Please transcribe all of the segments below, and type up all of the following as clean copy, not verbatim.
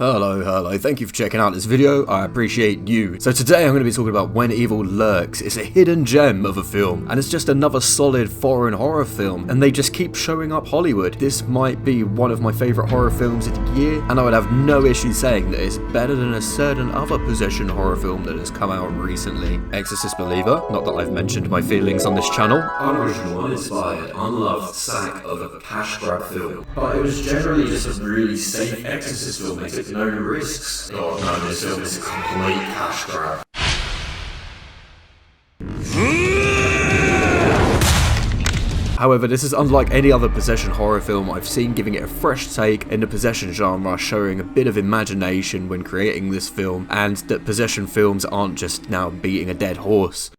Hello, thank you for checking out this video, I appreciate you. So today I'm going to be talking about When Evil Lurks. It's a hidden gem of a film, and it's just another solid foreign horror film, and they just keep showing up Hollywood. This might be one of my favourite horror films of the year, and I would have no issue saying that it's better than a certain other possession horror film that has come out recently. Exorcist Believer, not that I've mentioned my feelings on this channel. Unoriginal, uninspired, unloved sack of a cash grab film, but it was generally just a really safe Exorcist film. They took no risks. God no, this film is a complete cash grab. However, this is unlike any other possession horror film I've seen, giving it a fresh take in the possession genre, showing a bit of imagination when creating this film, and that possession films aren't just now beating a dead horse.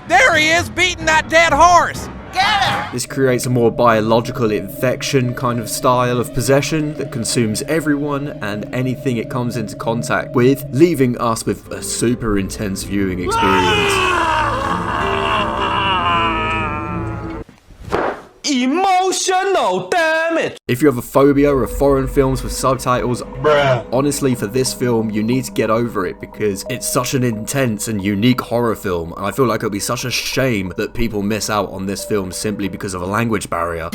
There he is, beating that dead horse! Get him! This creates a more biological infection kind of style of possession that consumes everyone and anything it comes into contact with, leaving us with a super intense viewing experience. Emotional damage! If you have a phobia of foreign films with subtitles, honestly for this film you need to get over it, because it's such an intense and unique horror film, and I feel like it would be such a shame that people miss out on this film simply because of a language barrier.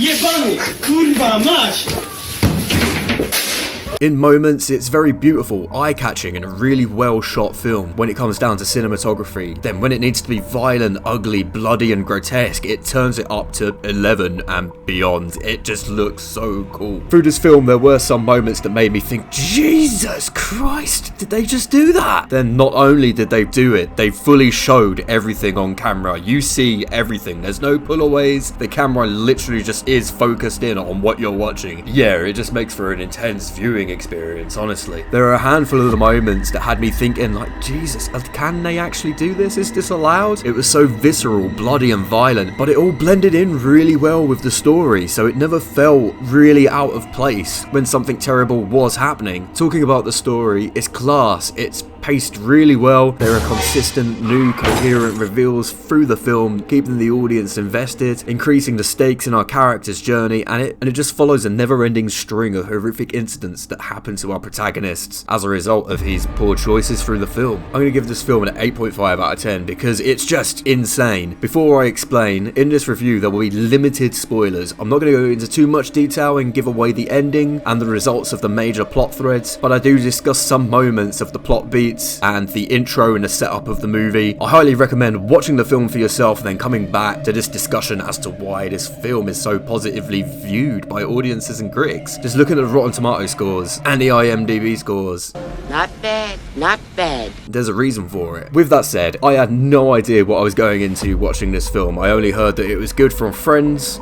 In moments, it's very beautiful, eye-catching, and a really well-shot film when it comes down to cinematography. Then when it needs to be violent, ugly, bloody, and grotesque, it turns it up to 11 and beyond. It just looks so cool. Through this film, there were some moments that made me think, Jesus Christ, did they just do that? Then not only did they do it, they fully showed everything on camera. You see everything. There's no pullaways. The camera literally just is focused in on what you're watching. Yeah, it just makes for an intense viewing experience, honestly. There are a handful of the moments that had me thinking, like, Jesus, can they actually do this? Is this allowed? It was so visceral, bloody and violent, but it all blended in really well with the story, so it never felt really out of place when something terrible was happening. Talking about the story, it's class, it's paced really well, there are consistent, new, coherent reveals through the film, keeping the audience invested, increasing the stakes in our character's journey, and it just follows a never-ending string of horrific incidents that happen to our protagonists as a result of his poor choices through the film. I'm going to give this film an 8.5 out of 10 because it's just insane. Before I explain, in this review there will be limited spoilers. I'm not going to go into too much detail and give away the ending and the results of the major plot threads, but I do discuss some moments of the plot beats and the intro and the setup of the movie. I highly recommend watching the film for yourself and then coming back to this discussion as to why this film is so positively viewed by audiences and critics. Just looking at the Rotten Tomato scores and the IMDb scores. Not bad, not bad. There's a reason for it. With that said, I had no idea what I was going into watching this film. I only heard that it was good from friends.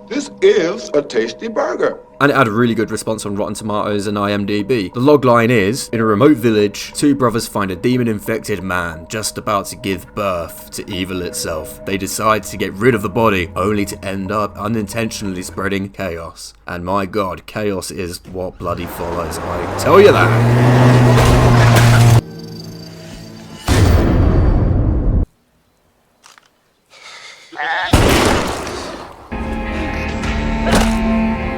This is a tasty burger. And it had a really good response on Rotten Tomatoes and IMDb. The logline is, in a remote village, two brothers find a demon-infected man just about to give birth to evil itself. They decide to get rid of the body, only to end up unintentionally spreading chaos. And my god, chaos is what bloody follows, I tell you that.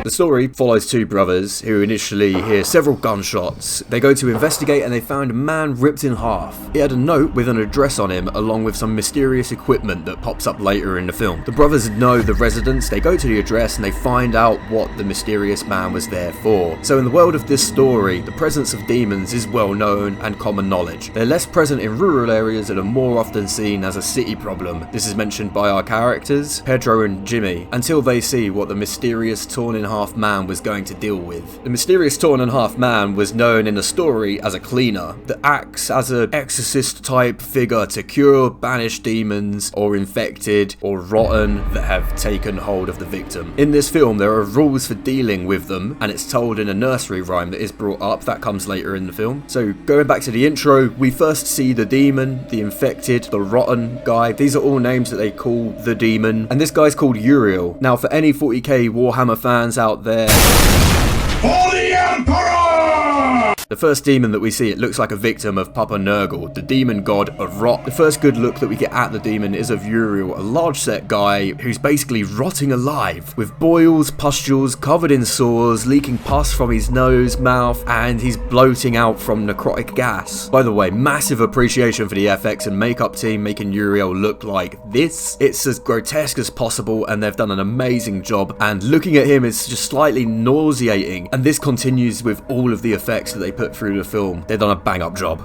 The story follows two brothers who initially hear several gunshots. They go to investigate and they find a man ripped in half. He had a note with an address on him along with some mysterious equipment that pops up later in the film. The brothers know the residents, they go to the address and they find out what the mysterious man was there for. So in the world of this story, the presence of demons is well known and common knowledge. They're less present in rural areas and are more often seen as a city problem. This is mentioned by our characters, Pedro and Jimmy, until they see what the mysterious torn in half man was going to deal with. The mysterious torn in half man was known in the story as a cleaner that acts as an exorcist type figure to cure banished demons or infected or rotten that have taken hold of the victim. In this film there are rules for dealing with them, and it's told in a nursery rhyme that is brought up that comes later in the film. So going back to the intro, we first see the demon, the infected, the rotten guy. These are all names that they call the demon, and this guy's called Uriel. Now for any 40k Warhammer fans out there, For the Emperor! The first demon that we see, it looks like a victim of Papa Nurgle, the demon god of rot. The first good look that we get at the demon is of Uriel, a large set guy who's basically rotting alive, with boils, pustules, covered in sores, leaking pus from his nose, mouth, and he's bloating out from necrotic gas. By the way, massive appreciation for the FX and makeup team making Uriel look like this. It's as grotesque as possible and they've done an amazing job, and looking at him is just slightly nauseating, and this continues with all of the effects that they put through the film. They've done a bang up job.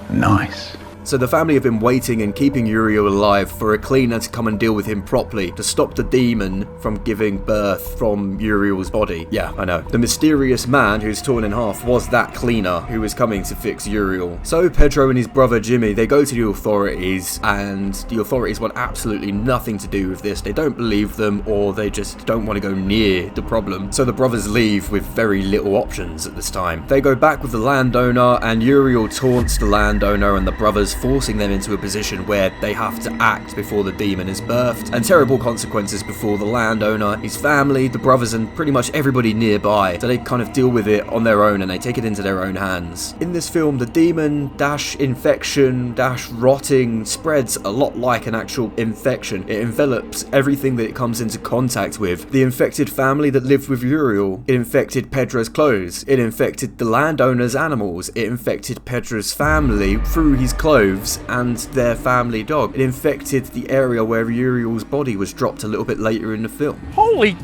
Nice. So the family have been waiting and keeping Uriel alive for a cleaner to come and deal with him properly, to stop the demon from giving birth from Uriel's body. Yeah, I know. The mysterious man who's torn in half was that cleaner who was coming to fix Uriel. So Pedro and his brother Jimmy, they go to the authorities, and the authorities want absolutely nothing to do with this. They don't believe them, or they just don't want to go near the problem. So the brothers leave with very little options at this time. They go back with the landowner, and Uriel taunts the landowner and the brothers, forcing them into a position where they have to act before the demon is birthed, and terrible consequences before the landowner, his family, the brothers, and pretty much everybody nearby. So they kind of deal with it on their own and they take it into their own hands. In this film, the demon - infection - rotting spreads a lot like an actual infection. It envelops everything that it comes into contact with. The infected family that lived with Uriel, it infected Pedro's clothes, it infected the landowner's animals, it infected Pedro's family through his clothes and their family dog. It infected the area where Uriel's body was dropped a little bit later in the film. Holy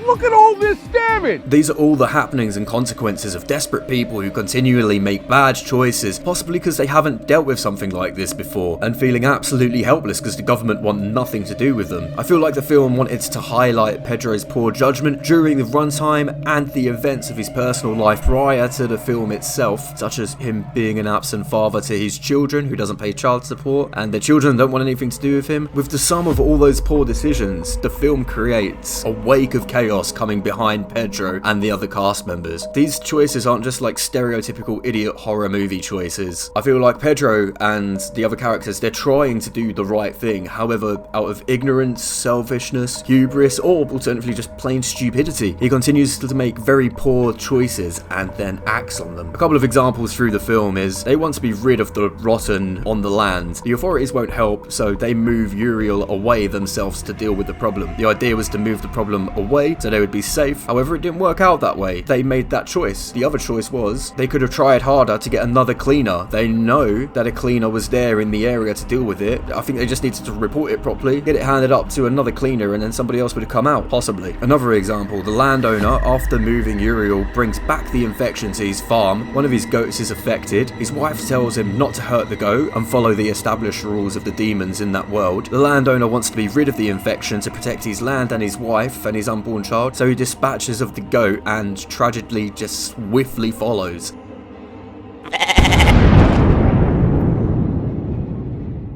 look at all this damage! These are all the happenings and consequences of desperate people who continually make bad choices, possibly because they haven't dealt with something like this before, and feeling absolutely helpless because the government want nothing to do with them. I feel like the film wanted to highlight Pedro's poor judgment during the runtime and the events of his personal life prior to the film itself, such as him being an absent father to his children who doesn't pay child support, and their children don't want anything to do with him. With the sum of all those poor decisions, the film creates a wake of chaos coming behind Pedro and the other cast members. These choices aren't just like stereotypical idiot horror movie choices. I feel like Pedro and the other characters, they're trying to do the right thing, however, out of ignorance, selfishness, hubris, or alternatively just plain stupidity, he continues to make very poor choices and then acts on them. A couple of examples through the film is they want to be rid of the rotten on the land. The authorities won't help, so they move Uriel away themselves to deal with the problem. The idea was to move the problem away so they would be safe. However, it didn't work out that way. They made that choice. The other choice was they could have tried harder to get another cleaner. They know that a cleaner was there in the area to deal with it. I think they just needed to report it properly, get it handed up to another cleaner, and then somebody else would have come out, possibly. Another example, the landowner, after moving Uriel, brings back the infection to his farm. One of his goats is affected. His wife tells him not to hurt the goat and follow the established rules of the demons in that world. The landowner wants to be rid of the infection to protect his land and his wife and his unborn child, so he dispatches of the goat and tragically just swiftly follows.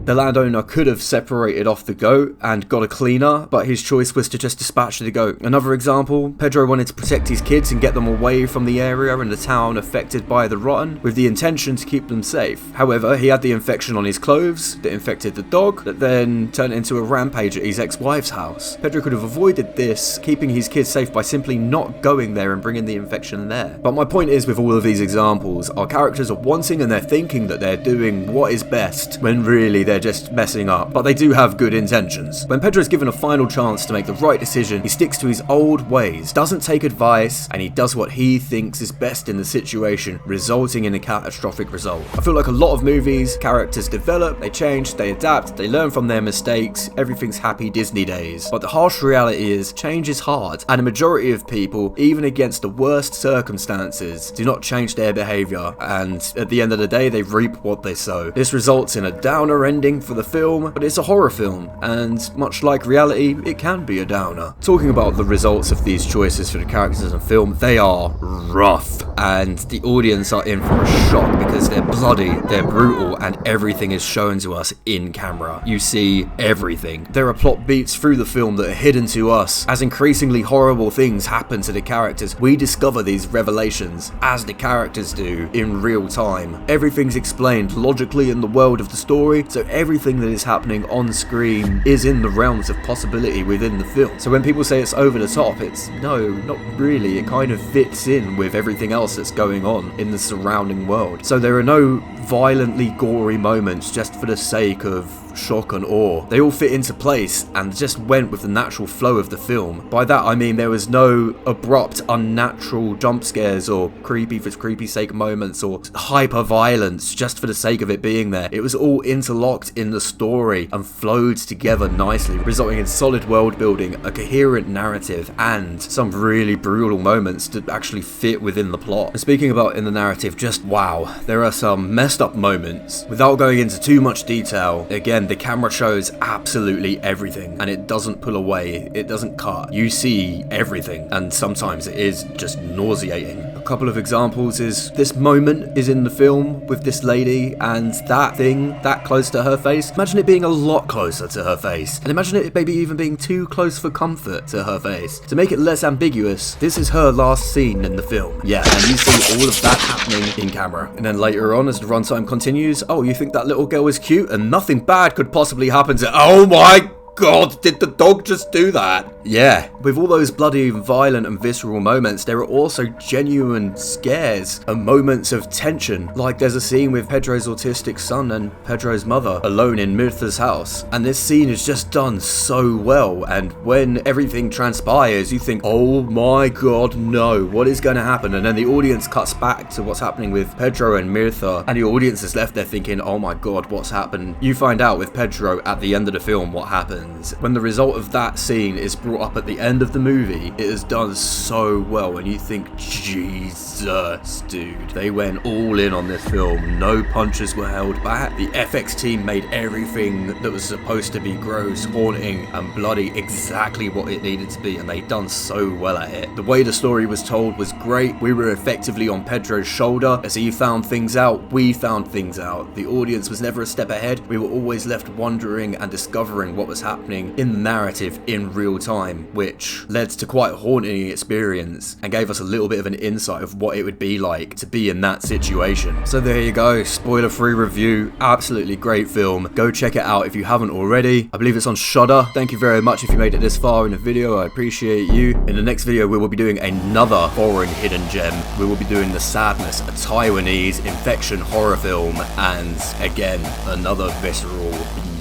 The landowner could have separated off the goat and got a cleaner, but his choice was to just dispatch the goat. Another example, Pedro wanted to protect his kids and get them away from the area and the town affected by the rotten, with the intention to keep them safe. However, he had the infection on his clothes that infected the dog, that then turned into a rampage at his ex-wife's house. Pedro could have avoided this, keeping his kids safe by simply not going there and bringing the infection there. But my point is, with all of these examples, our characters are wanting and they're thinking that they're doing what is best, when really they're just messing up, but they do have good intentions. When Pedro is given a final chance to make the right decision, he sticks to his old ways, doesn't take advice, and he does what he thinks is best in the situation, resulting in a catastrophic result. I feel like a lot of movies, characters develop, they change, they adapt, they learn from their mistakes, everything's happy Disney days. But the harsh reality is, change is hard, and a majority of people, even against the worst circumstances, do not change their behaviour, and at the end of the day, they reap what they sow. This results in a downer ending for the film, but it's a horror film, and much like reality, it can be a downer. Talking about the results of these choices for the characters in film, they are rough, and the audience are in for a shock because they're bloody, they're brutal, and everything is shown to us in camera. You see everything. There are plot beats through the film that are hidden to us. As increasingly horrible things happen to the characters, we discover these revelations, as the characters do, in real time. Everything's explained logically in the world of the story, so everything that is happening on screen is in the realms of possibility within the film. So when people say it's over the top, it's no, not really. It kind of fits in with everything else that's going on in the surrounding world. So there are no violently gory moments just for the sake of shock and awe. They all fit into place and just went with the natural flow of the film. By that I mean there was no abrupt, unnatural jump scares or creepy for creepy sake moments or hyper violence just for the sake of it being there. It was all interlocked in the story and flowed together nicely, resulting in solid world building, a coherent narrative, and some really brutal moments that actually fit within the plot. And speaking about in the narrative, just wow, there are some messed up moments. Without going into too much detail, again, the camera shows absolutely everything and it doesn't pull away, it doesn't cut. You see everything and sometimes it is just nauseating. A couple of examples is this moment is in the film with this lady and that thing that close to her face. Imagine it being a lot closer to her face, and imagine it maybe even being too close for comfort to her face. To make it less ambiguous, this is her last scene in the film. Yeah, and you see all of that happening in camera. And then later on as the runtime continues, oh, you think that little girl is cute and nothing bad could possibly happen to— oh my God, did the dog just do that? Yeah, with all those bloody, violent and visceral moments, there are also genuine scares and moments of tension. Like there's a scene with Pedro's autistic son and Pedro's mother alone in Mirtha's house, and this scene is just done so well, and when everything transpires, you think, oh my God, no, what is going to happen? And then the audience cuts back to what's happening with Pedro and Mirtha, and the audience is left there thinking, oh my God, what's happened? You find out with Pedro at the end of the film what happened. When the result of that scene is brought up at the end of the movie, it is done so well, and you think, Jesus, dude, they went all in on this film. No punches were held back. The FX team made everything that was supposed to be gross, haunting, and bloody exactly what it needed to be, and they done so well at it. The way the story was told was great. We were effectively on Pedro's shoulder. As he found things out, we found things out. The audience was never a step ahead. We were always left wondering and discovering what was happening in the narrative in real time, which led to quite a haunting experience and gave us a little bit of an insight of what it would be like to be in that situation. So there you go, spoiler-free review, absolutely great film. Go check it out if you haven't already. I believe it's on Shudder. Thank you very much if you made it this far in the video, I appreciate you. In the next video we will be doing another foreign hidden gem. We will be doing The Sadness, a Taiwanese infection horror film, and again, another visceral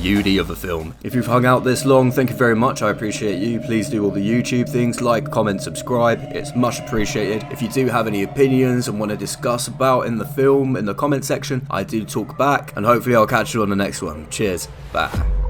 beauty of a film. If you've hung out this long, thank you very much, I appreciate you. Please do all the YouTube things, like, comment, subscribe, it's much appreciated. If you do have any opinions and want to discuss about in the film in the comment section, I do talk back, and hopefully I'll catch you on the next one. Cheers, bye.